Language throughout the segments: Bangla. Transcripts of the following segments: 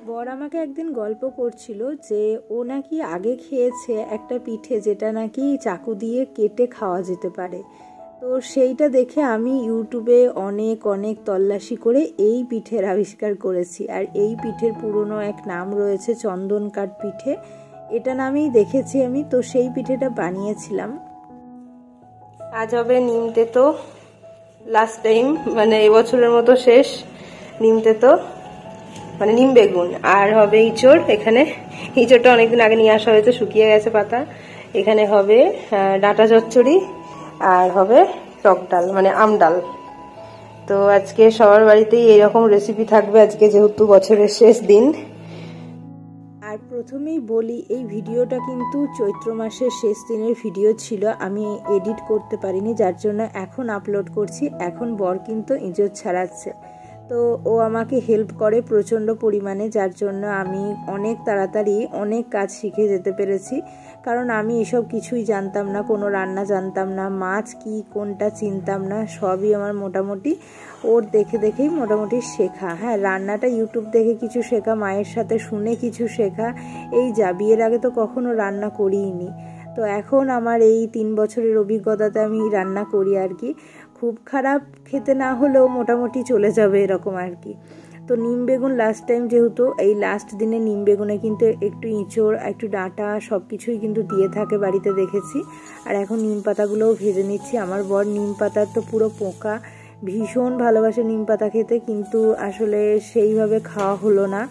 বর আমাকে একদিন গল্প করছিল যে ও নাকি আগে খেয়েছে একটা পিঠে যেটা নাকি চাকু দিয়ে কেটে খাওয়া যেতে পারে। তো সেইটা দেখে আমি ইউটিউবে অনেক অনেক তল্লাশি করে এই পিঠের আবিষ্কার করেছি। আর এই পিঠের পুরনো এক নাম রয়েছে চন্দন কাঠ পিঠে, এটা নামেই দেখেছি আমি। তো সেই পিঠেটা বানিয়েছিলাম। আজ হবে নিমতে তো লাস্ট টাইম, মানে এবছরের মতো শেষ নিমতে তো, মানে নিম বেগুন। আর হবে ইঁচড়। এখানে ইঁচড়টা অনেকদিন আগে নিয়ে আসা হয়েছে, শুকিয়ে গেছে পাতা। এখানে হবে ডাঁটা চচ্চড়ি আর হবে টক ডাল, মানে আম ডাল। তো আজকে সবার বাড়িতেই এরকম রেসিপি থাকবে আজকে, যেহেতু বছরের শেষ দিন। আর প্রথমেই বলি, এই ভিডিওটা কিন্তু চৈত্র মাসের শেষ দিনের ভিডিও ছিল, আমি এডিট করতে পারিনি, যার জন্য এখন আপলোড করছি। এখন বর কিন্তু ইঁচড় ছাড়াচ্ছে, তো ও আমাকে হেল্প করে প্রচণ্ড পরিমাণে, যার জন্য আমি অনেক তাড়াতাড়ি অনেক কাজ শিখে যেতে পেরেছি। কারণ আমি এসব কিছুই জানতাম না, কোনো রান্না জানতাম না, মাছ কি কোনটা চিনতাম না, সবই আমার মোটামুটি ওর দেখে দেখেই মোটামুটি শেখা। হ্যাঁ, রান্নাটা ইউটিউব দেখে কিছু শেখা, মায়ের সাথে শুনে কিছু শেখা, এই যা। বিয়ের আগে তো কখনো রান্না করিনি। তো এখন আমার এই 3 বছরের অভিজ্ঞতাতে আমি রান্না করি আর কি। খুব খারাপ খেতে না হলেও মোটামুটি চলে যাবে এরকম আর কি। তো নিম বেগুন লাস্ট টাইম, যেহেতু এই লাস্ট দিনে নিম বেগুনে কিন্তু একটু ইঁচড় একটু ডাঁটা সব কিছুই কিন্তু দিয়ে থাকে বাড়িতে, দেখেছি। আর এখন নিম পাতাগুলোও ভেজে নিচ্ছি। আমার বর নিম পাতার তো পুরো পোকা, ভীষণ ভালোবাসে নিম পাতা খেতে, কিন্তু আসলে সেইভাবে খাওয়া হলো না,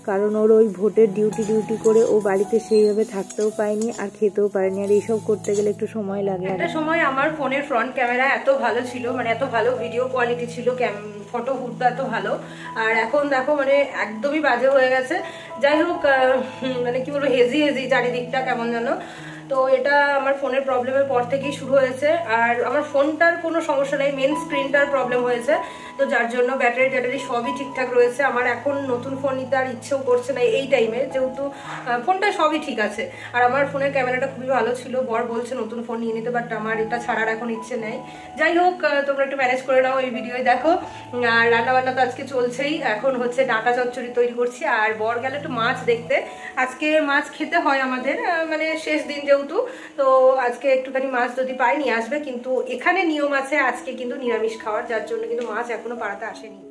কারণ ওর ওই ভোটের ডিউটি করে ও বাড়িতে সেইভাবে থাকতেও পায়নি আর খেতেও পারেনি। আর এইসব করতে গেলে একটু সময় লাগে। একটা সময় আমার ফোনের ফ্রন্ট ক্যামেরা এত ভালো ছিল, মানে এত ভালো ভিডিও কোয়ালিটি ছিল, ফটো উঠতো এত ভালো। আর এখন দেখো মানে একদমই বাজে হয়ে গেছে। যাই হোক, মানে কি বলবো, হেজি চারিদিকটা কেমন যেন। তো এটা আমার ফোনের প্রবলেমের পর থেকেই শুরু হয়েছে। আর আমার ফোনটার কোনো সমস্যা নেই, মেন স্ক্রিনটার প্রবলেম হয়েছে। তো যার জন্য ব্যাটারি সবই ঠিকঠাক রয়েছে। আমার এখন নতুন ফোন নিতে আর ইচ্ছেও করছে না এই টাইমে, যেহেতু ফোনটা সবই ঠিক আছে। আর আমার ফোনের ক্যামেরাটা খুবই ভালো ছিল, বর বলছে নতুন ফোন নিয়ে নিতে, বাট আমার এটা ছাড়ার এখন ইচ্ছে নেই। যাই হোক, তোমরা একটু ম্যানেজ করে নাও, এই ভিডিওই দেখো। আর রান্নাবান্না তো আজকে চলছেই। এখন হচ্ছে ডাঁটা চচ্চড়ি তৈরি করছি, আর বর গেল একটু মাছ দেখতে। আজকে মাছ খেতে হয় আমাদের, মানে শেষ দিন যেহেতু, তো আজকে একটুখানি মাছ যদি পাই নিয়ে আসবে। কিন্তু এখানে নিয়ম আছে আজকে কিন্তু নিরামিষ খাওয়ার, যার জন্য কিন্তু মাছ এখনো পাড়াতে আসেনি।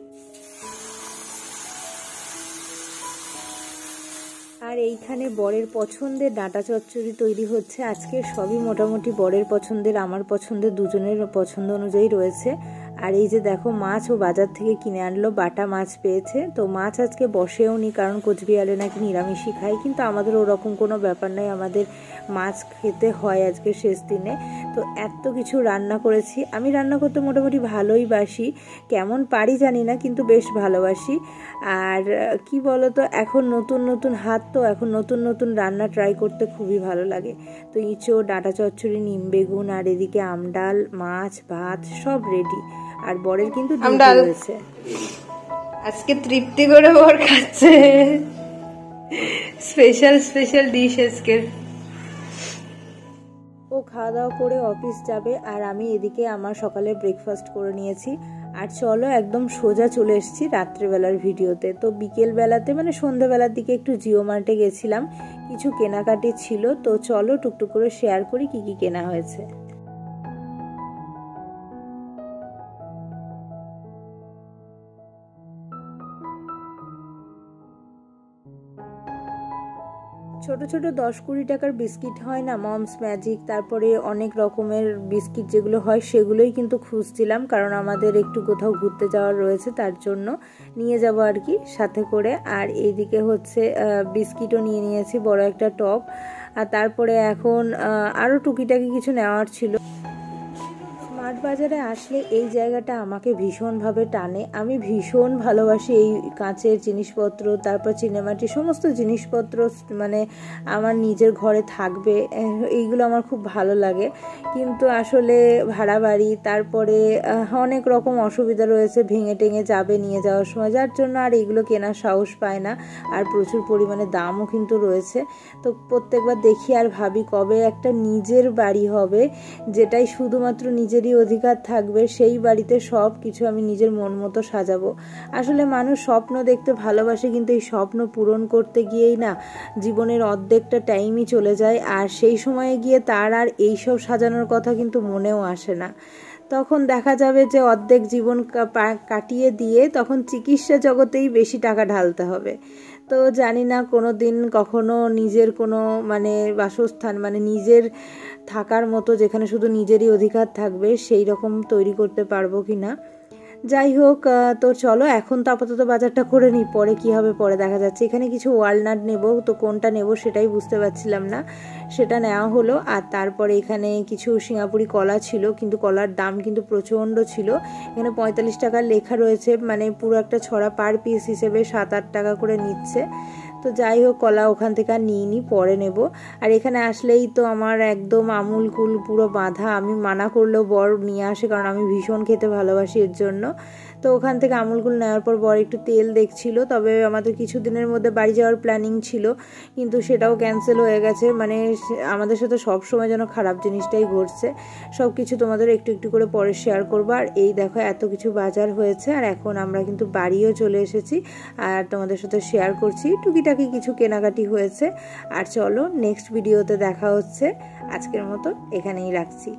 আর এইখানে বরের পছন্দের ডাঁটা চচ্চড়ি তৈরি হচ্ছে আজকে। সবই মোটামুটি বরের পছন্দের, আমার পছন্দের, দুজনের পছন্দ অনুযায়ী রয়েছে। আর এই যে দেখো, মাছ ও বাজার থেকে কিনে আনলো, বাটা মাছ পেয়েছে। তো মাছ আজকে বসেও নি, কারণ কোচবিহারে নাকি নিরামিষই খাই, কিন্তু আমাদের ওরকম কোনো ব্যাপার নাই, আমাদের মাছ খেতে হয় আজকে শেষ দিনে। তো এত কিছু রান্না করেছি। আমি রান্না করতে মোটামুটি ভালোই বাসি, কেমন পারি জানি না, কিন্তু বেশ ভালোবাসি। আর কি বলতো, এখন নতুন হাত, তো এখন নতুন রান্না ট্রাই করতে খুবই ভালো লাগে। তো ইঁচড়, ডাঁটা চচ্চড়ি, নিম বেগুন, আর এদিকে আম ডাল, মাছ, ভাত সব রেডি। আর বরের কিন্তু ডিউটি রয়েছে আজকে, তৃপ্তি করে বর খাচ্ছে স্পেশাল ডিশ আজকে। ও খাওয়া দাওয়া করে অফিস যাবে, আর আমি এদিকে আমার সকালে ব্রেকফাস্ট করে নিয়েছি। আর চলো একদম সোজা চলে এসেছি রাত্রেবেলার ভিডিওতে। তো বিকেলবেলাতে মানে সন্ধ্যেবেলার দিকে একটু জিও মার্টে গেছিলাম, কিছু কেনাকাটি ছিল। তো চলো টুকটুক করে শেয়ার করি কি কি কেনা হয়েছে। ছোট ছোট 10-20 টাকার বিস্কিট হয় না, মমস ম্যাজিক, তারপরে অনেক রকমের বিস্কিট যেগুলো হয় সেগুলোই কিন্তু খুঁজছিলাম, কারণ আমাদের একটু কোথাও ঘুরতে যাওয়ার রয়েছে, তার জন্য নিয়ে যাব আর কি সাথে করে। আর এইদিকে হচ্ছে বিস্কিটও নিয়ে নিয়েছি, বড় একটা টপ। আর তারপরে এখন আরও টুকিটাকি কিছু নেওয়ার ছিল। স্মার্ট বাজারে আসলে এই জায়গাটা আমাকে ভীষণভাবে টানে। আমি ভীষণ ভালোবাসি এই কাঁচের জিনিসপত্র, তারপর চিনেমাটি সমস্ত জিনিসপত্র, মানে আমার নিজের ঘরে থাকবে, এইগুলো আমার খুব ভালো লাগে। কিন্তু আসলে ভাড়া বাড়ি, তারপরে অনেক রকম অসুবিধা রয়েছে, ভেঙে টেঙে যাবে নিয়ে যাওয়ার সময়, যার জন্য আর এইগুলো কেনার সাহস পায় না। আর প্রচুর পরিমাণে দামও কিন্তু রয়েছে। তো প্রত্যেকবার দেখি আর ভাবি কবে একটা নিজের বাড়ি হবে, যেটাই শুধুমাত্র নিজেরই অধিকার থাকবে সেই বাড়িতে সব কিছু আমি নিজের মন মতো সাজাবো। আসলে মানুষ স্বপ্ন দেখতে ভালোবাসে, কিন্তু এই স্বপ্ন পূরণ করতে গিয়েই না জীবনের অর্ধেকটা টাইমই চলে যায়, আর সেই সময়ে গিয়ে তার আর এইসব সাজানোর কথা কিন্তু মনেও আসে না। তখন দেখা যাবে যে অর্ধেক জীবন কাটিয়ে দিয়ে তখন চিকিৎসা জগতেই বেশি টাকা ঢালতে হবে। তো জানি না কোনো দিন কখনো নিজের কোনো মানে বাসস্থান, মানে নিজের থাকার মতো যেখানে শুধু নিজেরই অধিকার থাকবে সেই রকম তৈরি করতে পারবো কি না। যাই হোক, তো চলো এখন তো আপাতত বাজারটা করে নিই, পরে কি হবে পরে দেখা যাচ্ছে। এখানে কিছু ওয়ালনাট নেব, তো কোনটা নেব সেটাই বুঝতে পারছিলাম না, সেটা নেওয়া হলো। আর তারপরে এখানে কিছু সিঙ্গাপুরি কলা ছিল, কিন্তু কলার দাম কিন্তু প্রচণ্ড ছিল। এখানে 45 টাকা লেখা রয়েছে, মানে পুরো একটা ছড়া পার পিস হিসেবে 7-8 টাকা করে নিচ্ছে। তো যাই হোক, কলা ওখান থেকে আর নিয়ে নিই, পরে নেব। আর এখানে আসলেই তো আমার একদম আমুল কুল পুরো বাঁধা, আমি মানা করলেও বর নিয়ে আসে, কারণ আমি ভীষণ খেতে ভালোবাসি এর জন্য। তো ওখান থেকে আমুলকুল নেওয়ার পর বর একটু তেল দেখছিল, তবে আমাদের কিছু দিনের মধ্যে বাড়ি যাওয়ার প্ল্যানিং ছিল, কিন্তু সেটাও ক্যান্সেল হয়ে গেছে। মানে আমাদের সাথে সব সময় যেন খারাপ জিনিসটাই ঘটছে। সব কিছু তোমাদের একটু একটু করে পরে শেয়ার করবো। আর এই দেখো এত কিছু বাজার হয়েছে, আর এখন আমরা কিন্তু বাড়িও চলে এসেছি, আর তোমাদের সাথে শেয়ার করছি। টুকিটাকি কিছু কেনাকাটি হয়েছে। আর চলো নেক্সট ভিডিওতে দেখা হচ্ছে, আজকের মতো এখানেই রাখছি।